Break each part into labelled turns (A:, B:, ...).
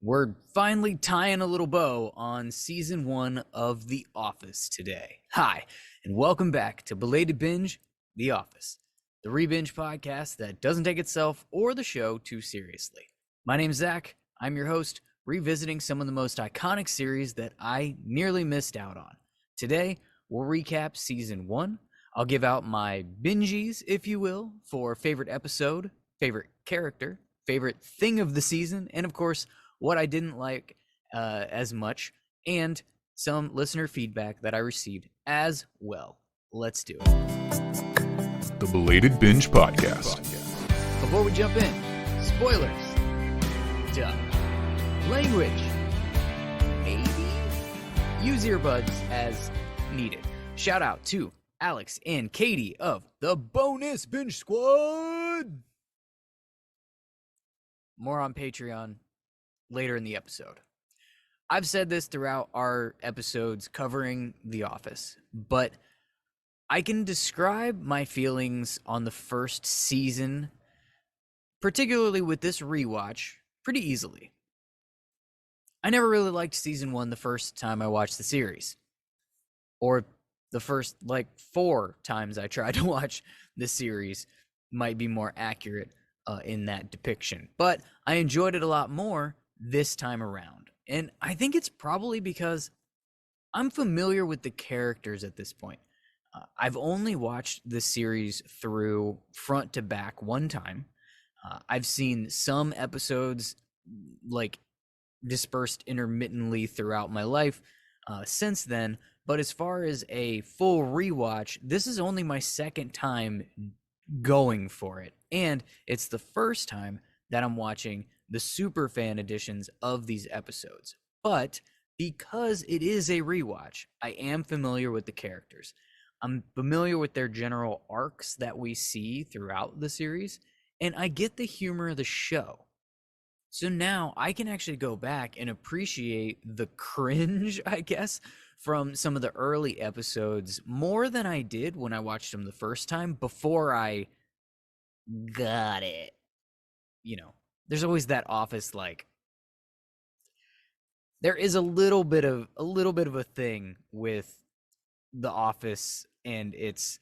A: We're finally tying a little bow on season 1 of The Office today. Hi, and welcome back to Belated Binge, The Office, the re-binge podcast that doesn't take itself or the show too seriously. My name's Zach. I'm your host, revisiting some of the most iconic series that I nearly missed out on. Today, we'll recap season 1. I'll give out my Bingies, if you will, for favorite episode, favorite character, favorite thing of the season, and of course, what I didn't like as much, and some listener feedback that I received as well. Let's do it.
B: The Belated Binge Podcast.
A: Before we jump in, spoilers. Duh. Language. Maybe. Use earbuds as needed. Shout out to Alex and Katie of the Bonus Binge Squad. More on Patreon later in the episode. I've said this throughout our episodes covering The Office, but I can describe my feelings on the first season, particularly with this rewatch, pretty easily. I never really liked season 1 the first time I watched the series, or the first 4 times I tried to watch the series might be more accurate in that depiction, but I enjoyed it a lot more this time around. And I think it's probably because I'm familiar with the characters at this point. I've only watched the series through front to back one time. I've seen some episodes dispersed intermittently throughout my life since then. But as far as a full rewatch, this is only my second time going for it. And it's the first time that I'm watching the superfan editions of these episodes. But because it is a rewatch, I am familiar with the characters. I'm familiar with their general arcs that we see throughout the series, and I get the humor of the show. So now I can actually go back and appreciate the cringe, I guess, from some of the early episodes more than I did when I watched them the first time before I got it. You know, there's always that Office there is a little bit of a thing with The Office and its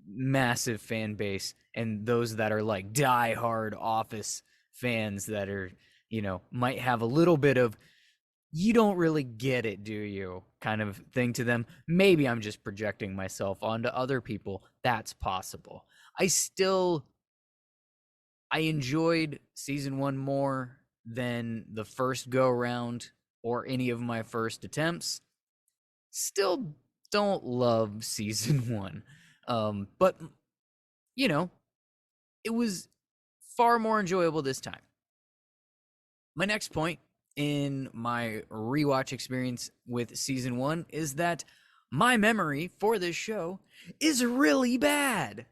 A: massive fan base and those that are die-hard Office fans that are, might have a little bit of you don't really get it, do you, kind of thing to them. Maybe I'm just projecting myself onto other people. That's possible. I enjoyed season 1 more than the first go-round or any of my first attempts. Still don't love season 1. But, it was far more enjoyable this time. My next point in my rewatch experience with season 1 is that my memory for this show is really bad.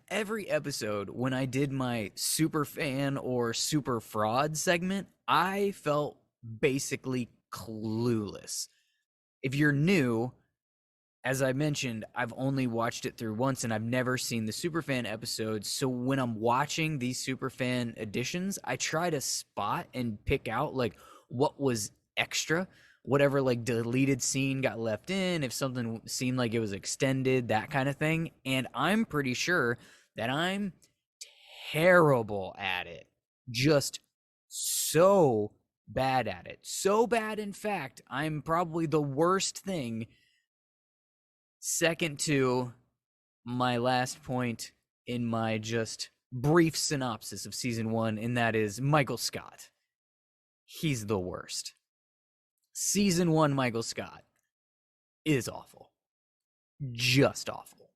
A: Every episode, when I did my super fan or super fraud segment, I felt basically clueless. If you're new, as I mentioned, I've only watched it through once and I've never seen the superfan episodes. So when I'm watching these superfan editions, I try to spot and pick out what was extra, whatever deleted scene got left in, if something seemed like it was extended, that kind of thing. And I'm pretty sure that I'm terrible at it. Just so bad at it. So bad, in fact, I'm probably the worst thing, second to my last point in my just brief synopsis of season 1, and that is Michael Scott. He's the worst. Season 1 Michael Scott is awful. Just awful.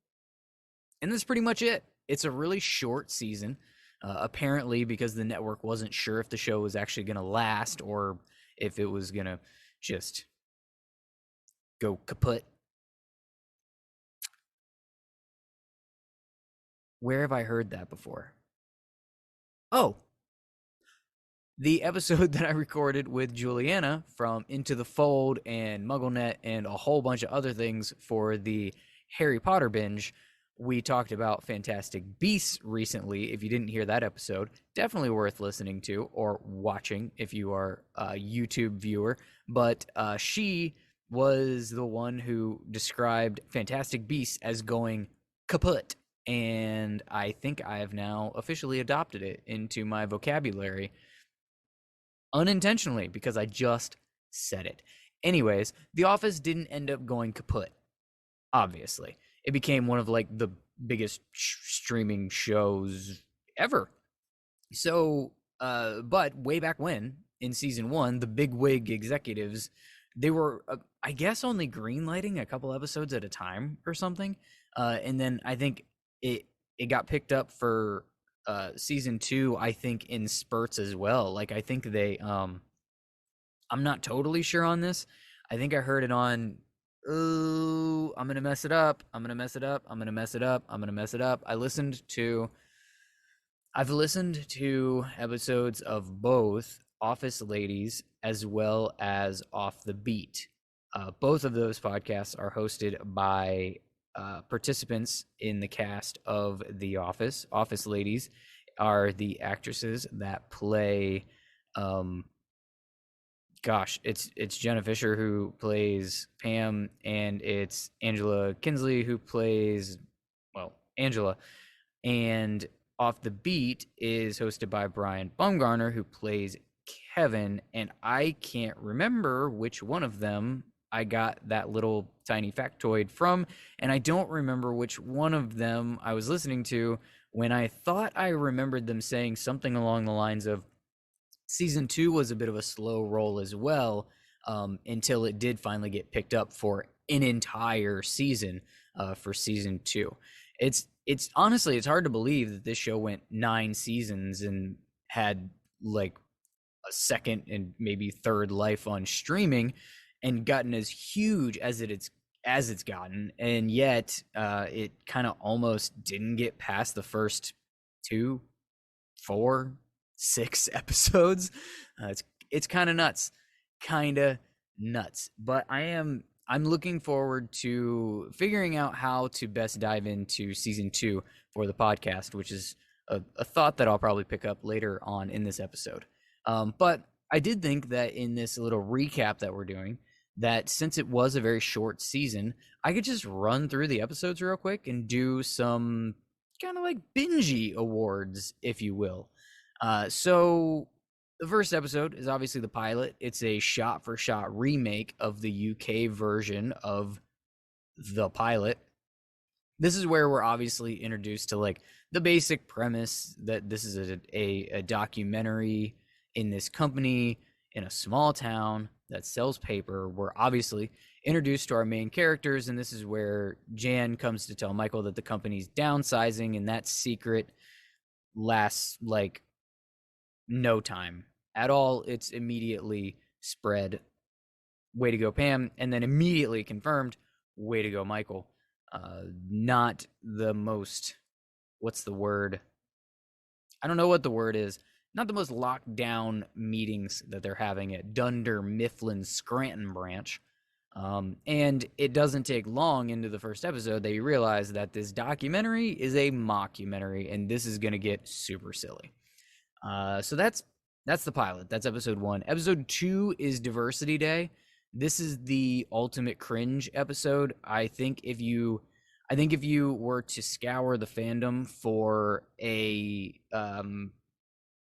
A: And that's pretty much it. It's a really short season, apparently because the network wasn't sure if the show was actually going to last or if it was going to just go kaput. Where have I heard that before? Oh, the episode that I recorded with Juliana from Into the Fold and MuggleNet and a whole bunch of other things for the Harry Potter binge. we talked about Fantastic Beasts recently. If you didn't hear that episode, definitely worth listening to or watching if you are a YouTube viewer. But she was the one who described Fantastic Beasts as going kaput. And I think I have now officially adopted it into my vocabulary unintentionally because I just said it. Anyways, The Office didn't end up going kaput, obviously. It became one of like the biggest streaming shows ever. So, but way back when in season one, the big wig executives, they were, I guess, only greenlighting a couple episodes at a time or something. And then I think it got picked up for season two, I think, in spurts as well. Like I think they I'm not totally sure on this. I think I heard it on, oh, I'm gonna mess it up. I'm gonna mess it up. I'm gonna mess it up. I'm gonna mess it up. I've listened to episodes of both Office Ladies as well as Off the Beat. Both of those podcasts are hosted by participants in the cast of The Office. Office Ladies are the actresses that play it's Jenna Fisher who plays Pam, and it's Angela Kinsley who plays, well, Angela. And Off the Beat is hosted by Brian Baumgartner, who plays Kevin. And I can't remember which one of them I got that little tiny factoid from. And I don't remember which one of them I was listening to when I thought I remembered them saying something along the lines of, season two was a bit of a slow roll as well, until it did finally get picked up for an entire season for season two. It's honestly, it's hard to believe that this show went 9 seasons and had like a second and maybe third life on streaming and gotten as huge as it's gotten, and yet it kind of almost didn't get past the first 2, 4, 6 episodes. It's kind of nuts, but I'm looking forward to figuring out how to best dive into season 2 for the podcast, which is a thought that I'll probably pick up later on in this episode. But I did think that in this little recap that we're doing, that since it was a very short season, I could just run through the episodes real quick and do some kind of like Bingies awards, if you will. So the first episode is obviously the pilot. It's a shot-for-shot remake of the UK version of the pilot. This is where we're obviously introduced to like the basic premise that this is a documentary in this company in a small town that sells paper. We're obviously introduced to our main characters, and this is where Jan comes to tell Michael that the company's downsizing, and that secret lasts like no time at all. It's immediately spread. Way to go, Pam. And then immediately confirmed. Way to go, Michael. Not the most, what's the word? I don't know what the word is. Not the most locked down meetings that they're having at Dunder Mifflin Scranton branch. And it doesn't take long into the first episode that you realize that this documentary is a mockumentary, and this is going to get super silly. So that's the pilot. That's episode 1. Episode 2 is Diversity Day. This is the ultimate cringe episode. I think if you were to scour the fandom for a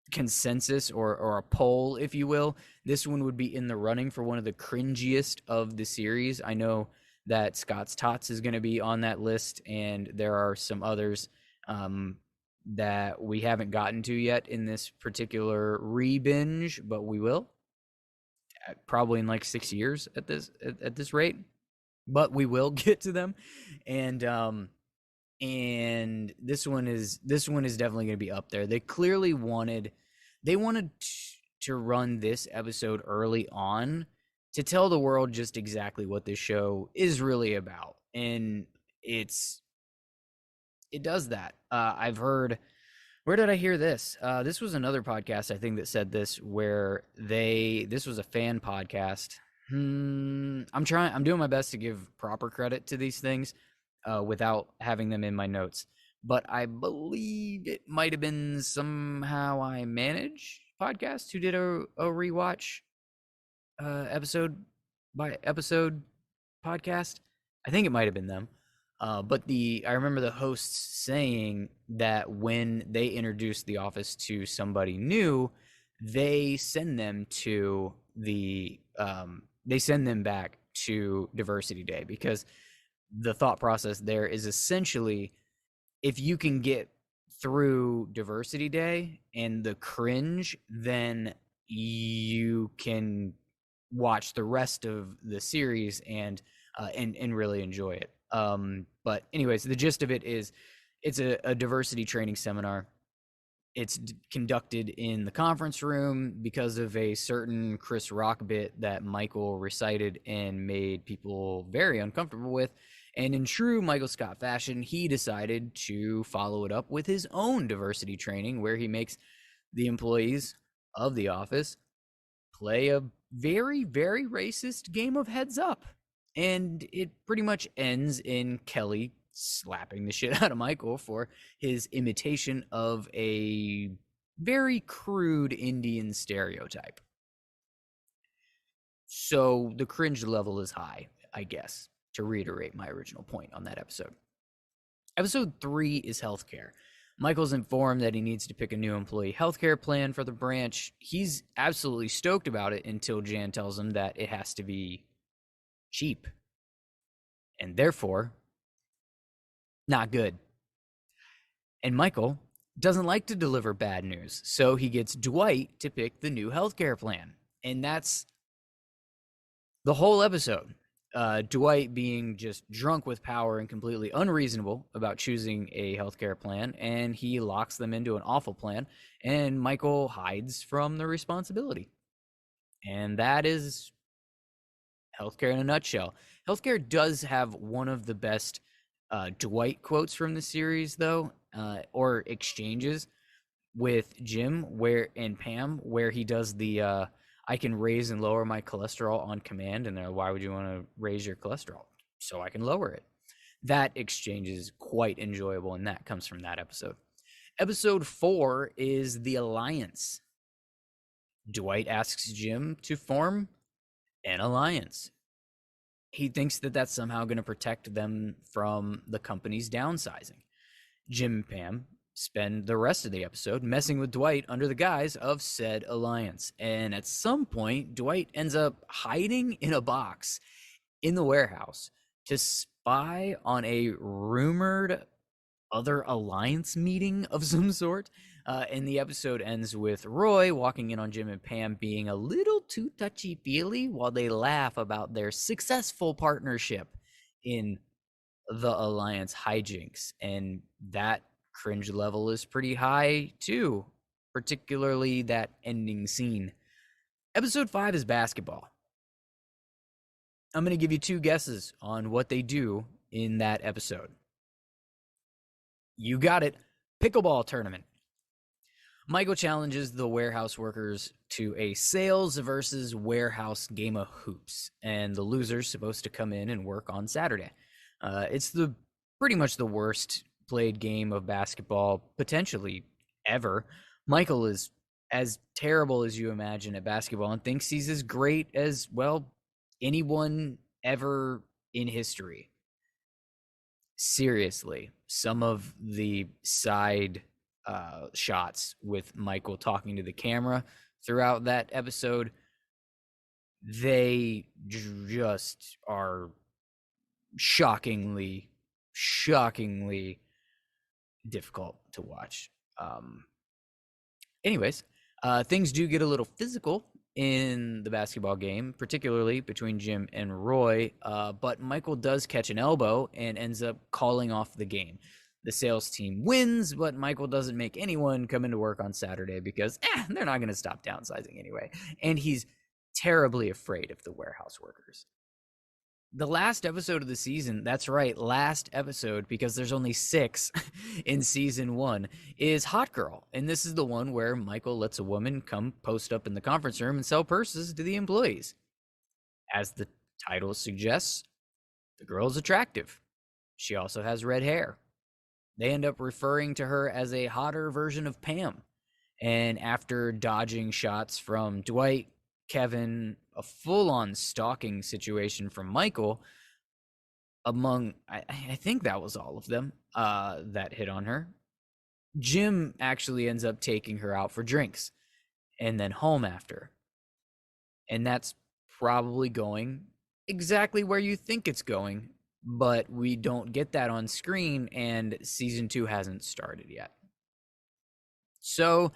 A: consensus or a poll, if you will, this one would be in the running for one of the cringiest of the series. I know that Scott's Tots is going to be on that list, and there are some others that we haven't gotten to yet in this particular re-binge, but we will probably in like 6 years at this rate, but we will get to them. And this one is definitely going to be up there. They clearly wanted to run this episode early on to tell the world just exactly what this show is really about, and it does that. I've heard, where did I hear this? This was another podcast, I think, that said this, where this was a fan podcast. I'm doing my best to give proper credit to these things. without having them in my notes. But I believe it might have been Somehow I Manage podcast who did a rewatch episode by episode podcast. I think it might have been them. But I remember the hosts saying that when they introduce The Office to somebody new, they send them back to Diversity Day, because the thought process there is essentially, if you can get through Diversity Day and the cringe, then you can watch the rest of the series and really enjoy it. But anyways, the gist of it is, it's a diversity training seminar. It's conducted in the conference room because of a certain Chris Rock bit that Michael recited and made people very uncomfortable with. And in true Michael Scott fashion, he decided to follow it up with his own diversity training, where he makes the employees of The Office play a very, very racist game of Heads Up. And it pretty much ends in Kelly slapping the shit out of Michael for his imitation of a very crude Indian stereotype. So the cringe level is high, I guess, to reiterate my original point on that episode. Episode 3 is healthcare. Michael's informed that he needs to pick a new employee healthcare plan for the branch. He's absolutely stoked about it until Jan tells him that it has to be cheap. And therefore, not good. And Michael doesn't like to deliver bad news, so he gets Dwight to pick the new healthcare plan. And that's the whole episode. Dwight being just drunk with power and completely unreasonable about choosing a healthcare plan, and he locks them into an awful plan, and Michael hides from the responsibility. And that is healthcare in a nutshell. Healthcare does have one of the best Dwight quotes from the series, though, or exchanges with Jim and Pam, where he does the I can raise and lower my cholesterol on command. And they're like, why would you want to raise your cholesterol? So I can lower it. That exchange is quite enjoyable, and that comes from that episode. Episode 4 is The Alliance. Dwight asks Jim to form an alliance. He thinks that that's somehow going to protect them from the company's downsizing. Jim and Pam spend the rest of the episode messing with Dwight under the guise of said alliance. And at some point, Dwight ends up hiding in a box in the warehouse to spy on a rumored other alliance meeting of some sort. And the episode ends with Roy walking in on Jim and Pam being a little too touchy-feely while they laugh about their successful partnership in the alliance hijinks. And that cringe level is pretty high too, particularly that ending scene. Episode 5 is basketball. I'm going to give you 2 guesses on what they do in that episode. You got it. Pickleball tournament. Michael challenges the warehouse workers to a sales versus warehouse game of hoops, and the loser's supposed to come in and work on Saturday. It's pretty much the worst played game of basketball potentially ever. Michael is as terrible as you imagine at basketball and thinks he's as great as, well, anyone ever in history. Seriously, some of the side shots with Michael talking to the camera throughout that episode, they just are shockingly difficult to watch. Anyways, things do get a little physical in the basketball game, particularly between Jim and Roy, but Michael does catch an elbow and ends up calling off the game. The sales team wins, but Michael doesn't make anyone come into work on Saturday because they're not going to stop downsizing anyway. And he's terribly afraid of the warehouse workers. The last episode of the season, that's right, last episode, because there's only 6 in season 1, is Hot Girl. And this is the one where Michael lets a woman come post up in the conference room and sell purses to the employees. As the title suggests, the girl is attractive. She also has red hair. They end up referring to her as a hotter version of Pam. And after dodging shots from Dwight, Kevin, a full on stalking situation from Michael, among, I think that was all of them that hit on her, Jim actually ends up taking her out for drinks and then home after. And that's probably going exactly where you think it's going, but we don't get that on screen, and season 2 hasn't started yet. So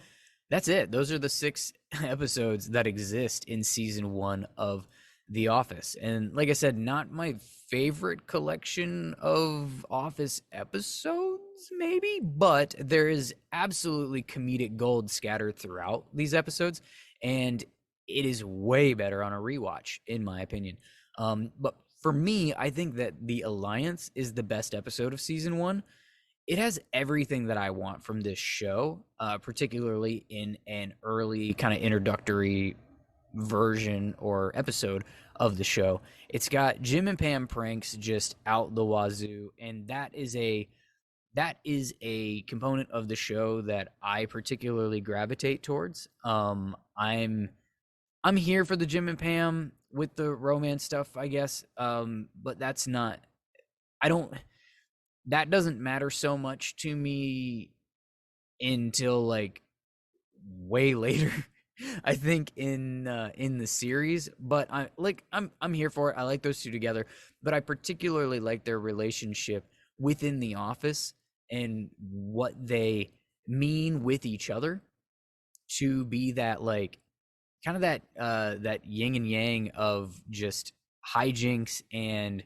A: that's it. Those are the 6 episodes that exist in season 1 of The Office. And like I said, not my favorite collection of Office episodes, maybe, but there is absolutely comedic gold scattered throughout these episodes, and it is way better on a rewatch, in my opinion. But for me, I think that The Alliance is the best episode of season 1. It has everything that I want from this show, particularly in an early kind of introductory version or episode of the show. It's got Jim and Pam pranks just out the wazoo, and that is a component of the show that I particularly gravitate towards. I'm here for the Jim and Pam with the romance stuff, I guess. But that's not. I don't. That doesn't matter so much to me until like way later. I think in the series, but I'm here for it. I like those two together, but I particularly like their relationship within the office and what they mean with each other, to be that like kind of that yin and yang of just hijinks and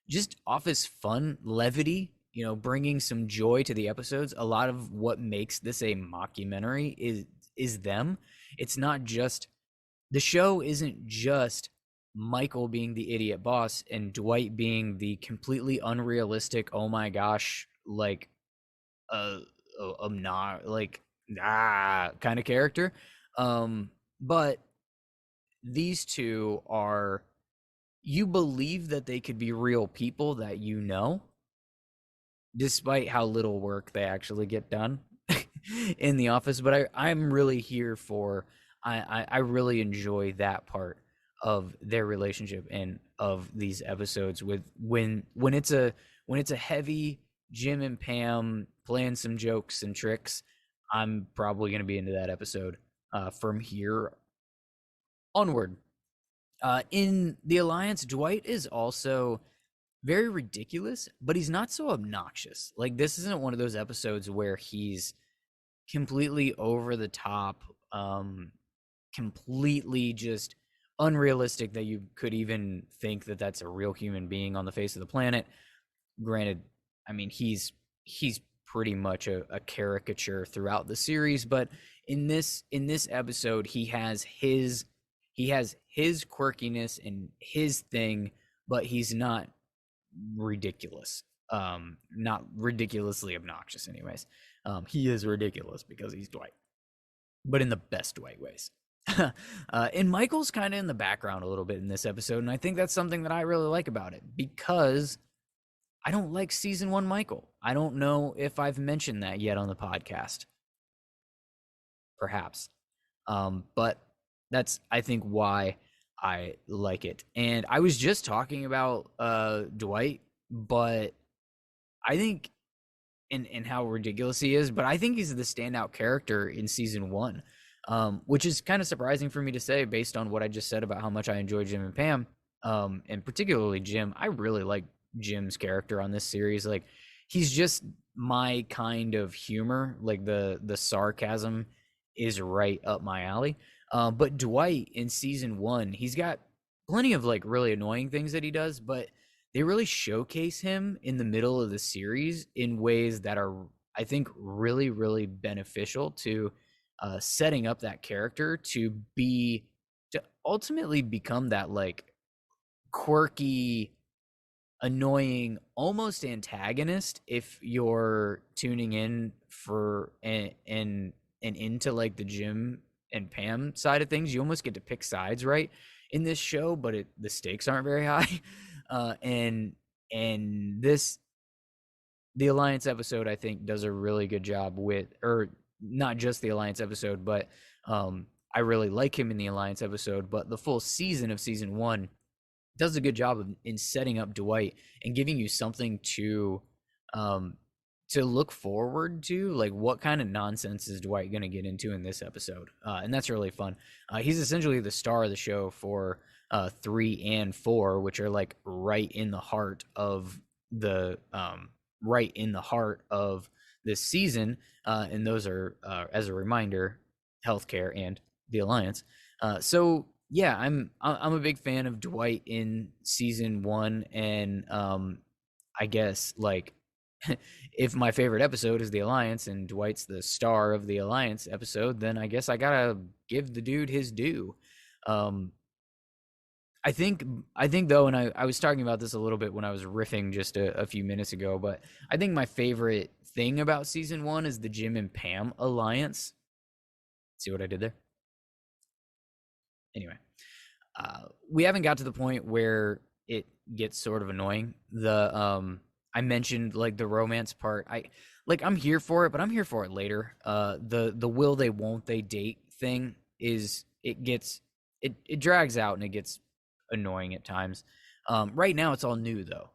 A: just office fun, levity, bringing some joy to the episodes. A lot of what makes this a mockumentary is them. It's not just, the show isn't just Michael being the idiot boss and Dwight being the completely unrealistic, oh my gosh, like I'm not like kind of character. But these two are, you believe that they could be real people that despite how little work they actually get done in the office. But I'm really here for, I really enjoy that part of their relationship and of these episodes, with when it's a heavy Jim and Pam playing some jokes and tricks. I'm probably going to be into that episode from here onward. In The Alliance, Dwight is also very ridiculous, but he's not so obnoxious. Like, this isn't one of those episodes where he's completely over the top, completely just unrealistic that you could even think that that's a real human being on the face of the planet. Granted, I mean, he's pretty much a caricature throughout the series, but in this episode, he has his quirkiness and his thing, but he's not ridiculous. Not ridiculously obnoxious anyways. He is ridiculous because he's Dwight, but in the best Dwight ways. And Michael's kind of in the background a little bit in this episode, and I think that's something that I really like about it, because I don't like season 1 Michael. I don't know if I've mentioned that yet on the podcast. Perhaps. But that's, I think, why I like it. And I was just talking about Dwight, but I think, and how ridiculous he is, but I think he's the standout character in season 1, which is kind of surprising for me to say based on what I just said about how much I enjoy Jim and Pam, and particularly Jim. I really like Jim's character on this series. Like, he's just my kind of humor. Like, the sarcasm is right up my alley. But Dwight in season 1, he's got plenty of like really annoying things that he does, but they really showcase him in the middle of the series in ways that are, I think, really, really beneficial to setting up that character to ultimately become that like quirky, annoying, almost antagonist if you're tuning in for and into like the Jim and Pam side of things. You almost get to pick sides, right, in this show, but the stakes aren't very high. And this the Alliance episode, I think, does a really good job with, or not just the Alliance episode, but I really like him in the Alliance episode, but the full season of season 1 does a good job in setting up Dwight and giving you something um to look forward to, like what kind of nonsense is Dwight going to get into in this episode, and that's really fun. He's essentially the star of the show for 3 and 4, which are like right in the heart of the this season, and those are, as a reminder, healthcare and the Alliance. So yeah, I'm a big fan of Dwight in season 1, and I guess like if my favorite episode is the Alliance and Dwight's the star of the Alliance episode, then I guess I gotta give the dude his due. Um, I think though, and I was talking about this a little bit when I was riffing just a few minutes ago, but I think my favorite thing about season 1 is the Jim and Pam alliance. See what I did there? Anyway, we haven't got to the point where it gets sort of annoying. I mentioned like the romance part. I'm here for it, but I'm here for it later. The will they won't they date thing is, it drags out and it gets annoying at times. Right now it's all new though.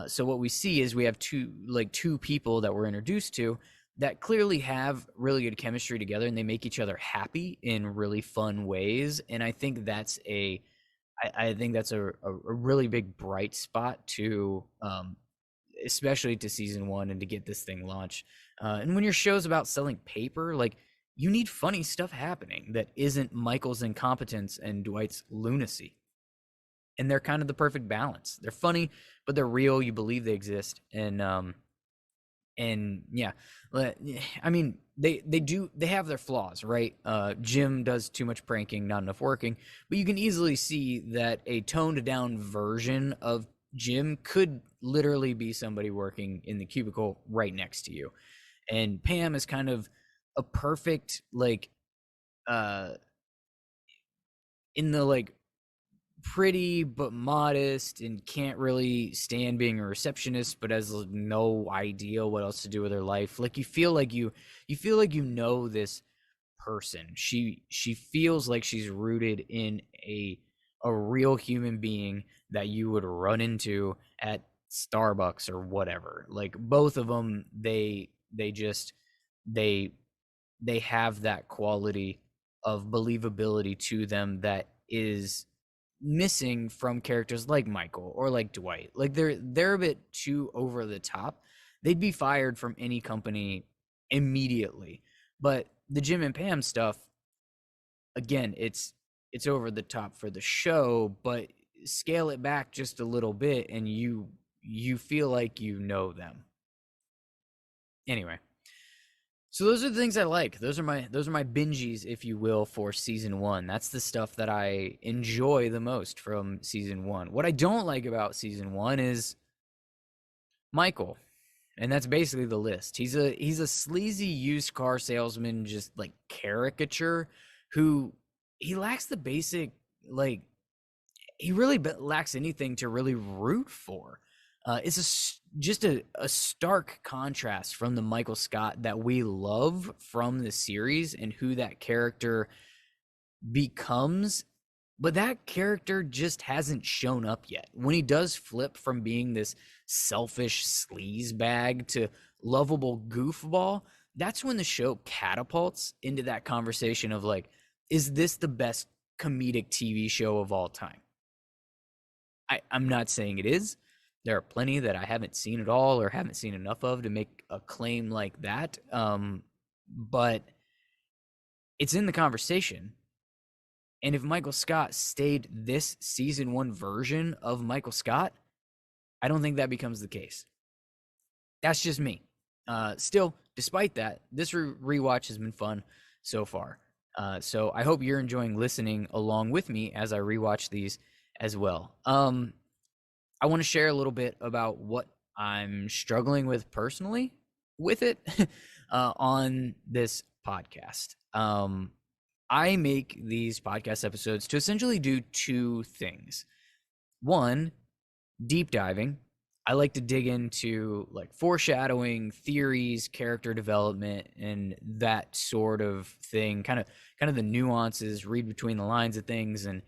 A: So what we see is we have two people that we're introduced to that clearly have really good chemistry together, and they make each other happy in really fun ways. And I think that's a really big bright spot to, especially to season 1 and to get this thing launched. And when your show's about selling paper, like, you need funny stuff happening that isn't Michael's incompetence and Dwight's lunacy. And they're kind of the perfect balance. They're funny, but they're real. You believe they exist. And yeah, I mean, they have their flaws, right? Jim does too much pranking, not enough working, but you can easily see that a toned down version of Jim could literally be somebody working in the cubicle right next to you. And Pam is kind of a perfect, like, in the like pretty but modest and can't really stand being a receptionist, but has no idea what else to do with her life. Like, you feel like you know this person. She feels like she's rooted in a real human being that you would run into at Starbucks or whatever. Like, both of them, they they have that quality of believability to them that is missing from characters like Michael or like Dwight. Like, they're a bit too over the top. They'd be fired from any company immediately. But the Jim and Pam stuff, again, it's over the top for the show, but scale it back just a little bit and you feel like you know them. Anyway, so those are the things I like. Those are my bingies, if you will, for season 1. That's the stuff that I enjoy the most from season 1. What I don't like about season 1 is Michael, and that's basically the list. He's a sleazy used car salesman, just like caricature, who he lacks the basic, like, he really lacks anything to really root for. It's just a stark contrast from the Michael Scott that we love from the series and who that character becomes. But that character just hasn't shown up yet. When he does flip from being this selfish sleazebag to lovable goofball, that's when the show catapults into that conversation of like, is this the best comedic TV show of all time? I'm not saying it is. There are plenty that I haven't seen at all or haven't seen enough of to make a claim like that. But it's in the conversation. And if Michael Scott stayed this season 1 version of Michael Scott, I don't think that becomes the case. That's just me. Still, despite that, this rewatch has been fun so far. So I hope you're enjoying listening along with me as I rewatch these as well. I want to share a little bit about what I'm struggling with personally with it on this podcast. I make these podcast episodes to essentially do 2 things. One, deep diving I like to dig into like foreshadowing, theories, character development, and that sort of thing. Kind of the nuances, read between the lines of things, and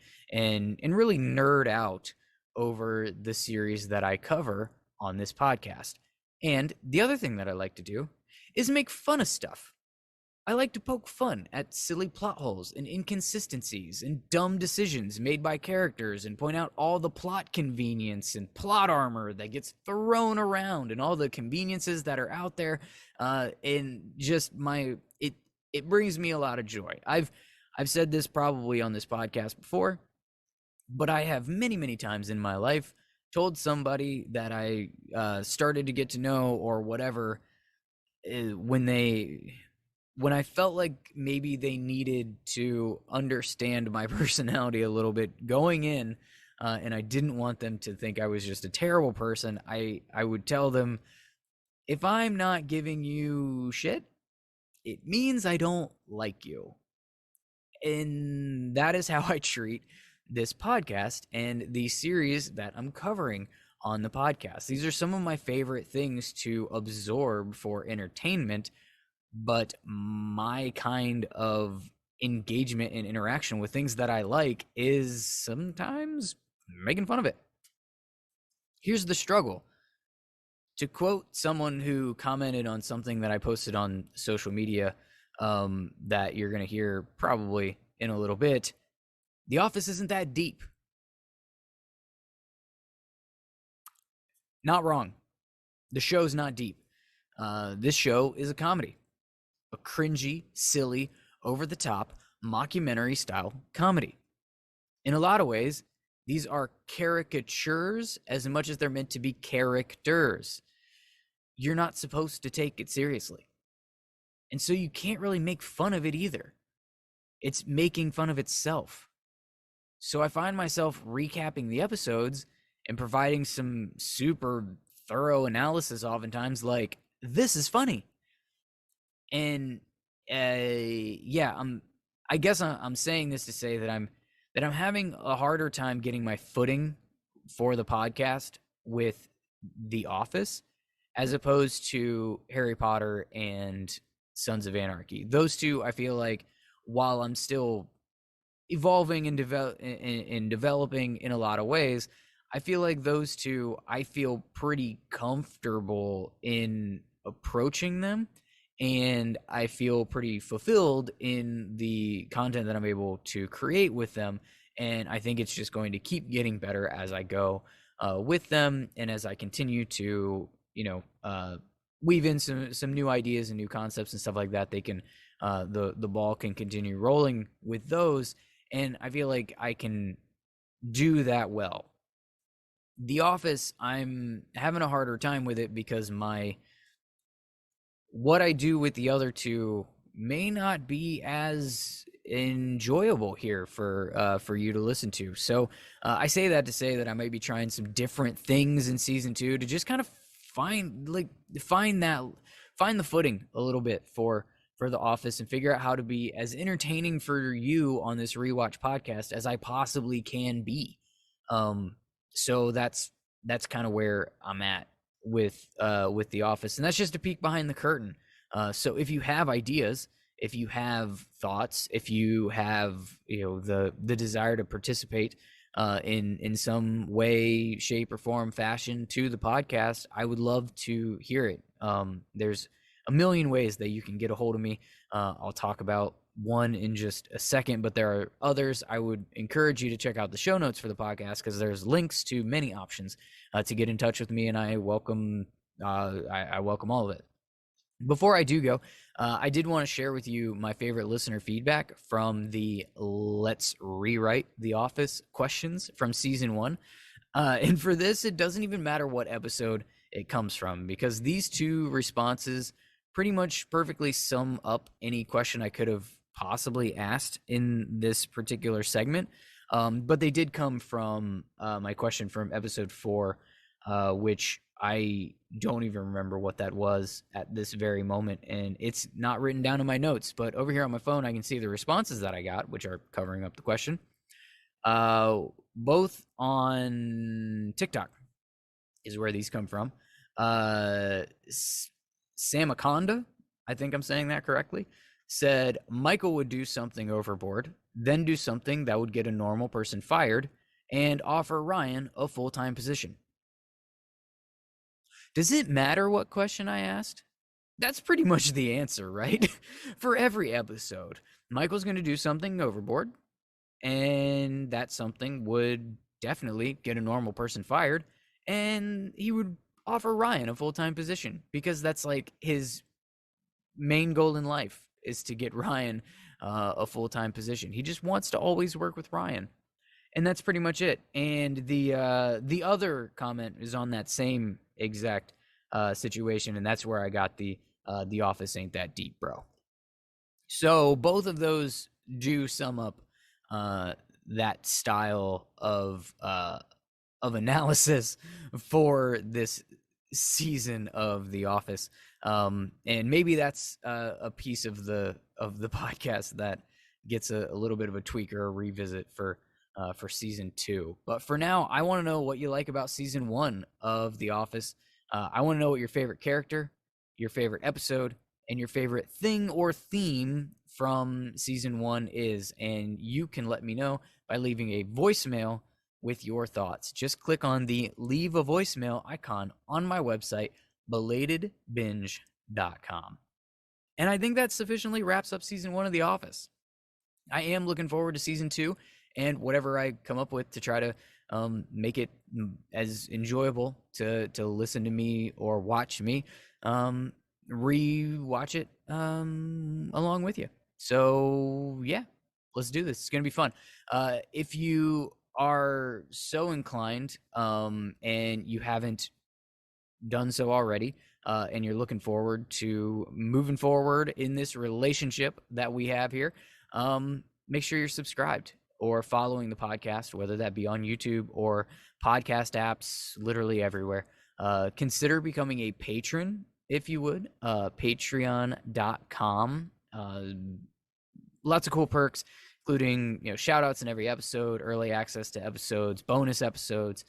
A: really nerd out over the series that I cover on this podcast. And the other thing that I like to do is make fun of stuff. I like to poke fun at silly plot holes and inconsistencies and dumb decisions made by characters and point out all the plot convenience and plot armor that gets thrown around and all the conveniences that are out there. And just it brings me a lot of joy. I've said this probably on this podcast before, but I have many times in my life told somebody that I started to get to know or whatever when I felt like maybe they needed to understand my personality a little bit going in, and I didn't want them to think I was just a terrible person, I would tell them, if I'm not giving you shit, it means I don't like you. And that is how I treat this podcast and the series that I'm covering on the podcast. These are some of my favorite things to absorb for entertainment, but my kind of engagement and interaction with things that I like is sometimes making fun of it. Here's the struggle. To quote someone who commented on something that I posted on social media, that you're going to hear probably in a little bit, The Office isn't that deep. Not wrong. The show's not deep. This show is a comedy. A cringy, silly, over-the-top, mockumentary-style comedy. In a lot of ways, these are caricatures as much as they're meant to be characters. You're not supposed to take it seriously. And so you can't really make fun of it either. It's making fun of itself. So I find myself recapping the episodes and providing some super thorough analysis oftentimes, like, this is funny. And I guess I'm saying this to say that I'm having a harder time getting my footing for the podcast with The Office as opposed to Harry Potter and Sons of Anarchy. Those two, I feel like, while I'm still evolving and developing in a lot of ways, I feel like those two, I feel pretty comfortable in approaching them, and I feel pretty fulfilled in the content that I'm able to create with them. And I think it's just going to keep getting better as I go with them, and as I continue to, weave in some new ideas and new concepts and stuff like that. They can the ball can continue rolling with those, and I feel like I can do that well. The Office, I'm having a harder time with it because what I do with the other two may not be as enjoyable here for you to listen to. So I say that to say that I might be trying some different things in season 2 to just kind of find the footing a little bit for The Office, and figure out how to be as entertaining for you on this rewatch podcast as I possibly can be. So that's kind of where I'm at with The Office, and that's just a peek behind the curtain. So if you have ideas, if you have thoughts, if you have the desire to participate in some way, shape, or form, fashion to the podcast, I would love to hear it. There's a million ways that you can get a hold of me. I'll talk about one in just a second, but there are others. I would encourage you to check out the show notes for the podcast, because there's links to many options to get in touch with me, and I welcome all of it. Before I do go, I did want to share with you my favorite listener feedback from the Let's Rewrite The Office questions from season 1. And for this, it doesn't even matter what episode it comes from, because these two responses pretty much perfectly sum up any question I could have possibly asked in this particular segment. But they did come from my question from episode 4, which I don't even remember what that was at this very moment, and it's not written down in my notes, but over here on my phone I can see the responses that I got, which are covering up the question, both on TikTok. is where these come from. Uh, Samaconda, I think I'm saying that correctly, said Michael would do something overboard, then do something that would get a normal person fired, and offer Ryan a full-time position. Does it matter what question I asked? That's pretty much the answer, right? For every episode, Michael's going to do something overboard, and that something would definitely get a normal person fired, and he would offer Ryan a full-time position because that's like his main goal in life is to get Ryan a full-time position. He just wants to always work with Ryan, and that's pretty much it. And the other comment is on that same exact situation, and that's where I got the office ain't that deep, bro. So both of those do sum up that style of analysis for this season of The Office, and maybe that's a piece of the podcast that gets a little bit of a tweak or a revisit for season 2. But for now, I want to know what you like about season 1 of The Office. I want to know what your favorite character, your favorite episode, and your favorite thing or theme from season 1 is, and you can let me know by leaving a voicemail with your thoughts. Just click on the leave a voicemail icon on my website, belatedbinge.com. And I think that sufficiently wraps up season 1 of The Office. I am looking forward to season 2 and whatever I come up with to try to make it as enjoyable to listen to me or watch me rewatch it along with you. So yeah, let's do this. It's gonna be fun. If you are so inclined and you haven't done so already, and you're looking forward to moving forward in this relationship that we have here, make sure you're subscribed or following the podcast, whether that be on YouTube or podcast apps, literally everywhere. Consider becoming a patron if you would. Patreon.com. Lots of cool perks, including shout outs in every episode, early access to episodes, bonus episodes.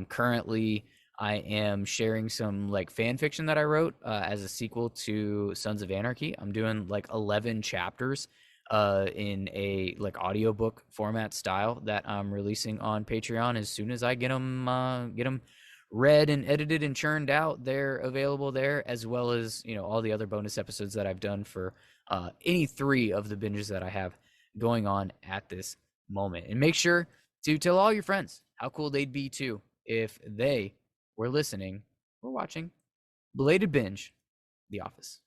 A: Currently I am sharing some like fan fiction that I wrote as a sequel to Sons of Anarchy. I'm doing like 11 chapters in a like audiobook format style that I'm releasing on Patreon as soon as I get them read and edited and churned out. They're available there, as well as all the other bonus episodes that I've done for any 3 of the binges that I have going on at this moment. And make sure to tell all your friends how cool they'd be too if they were listening or watching Belated Binge, The Office.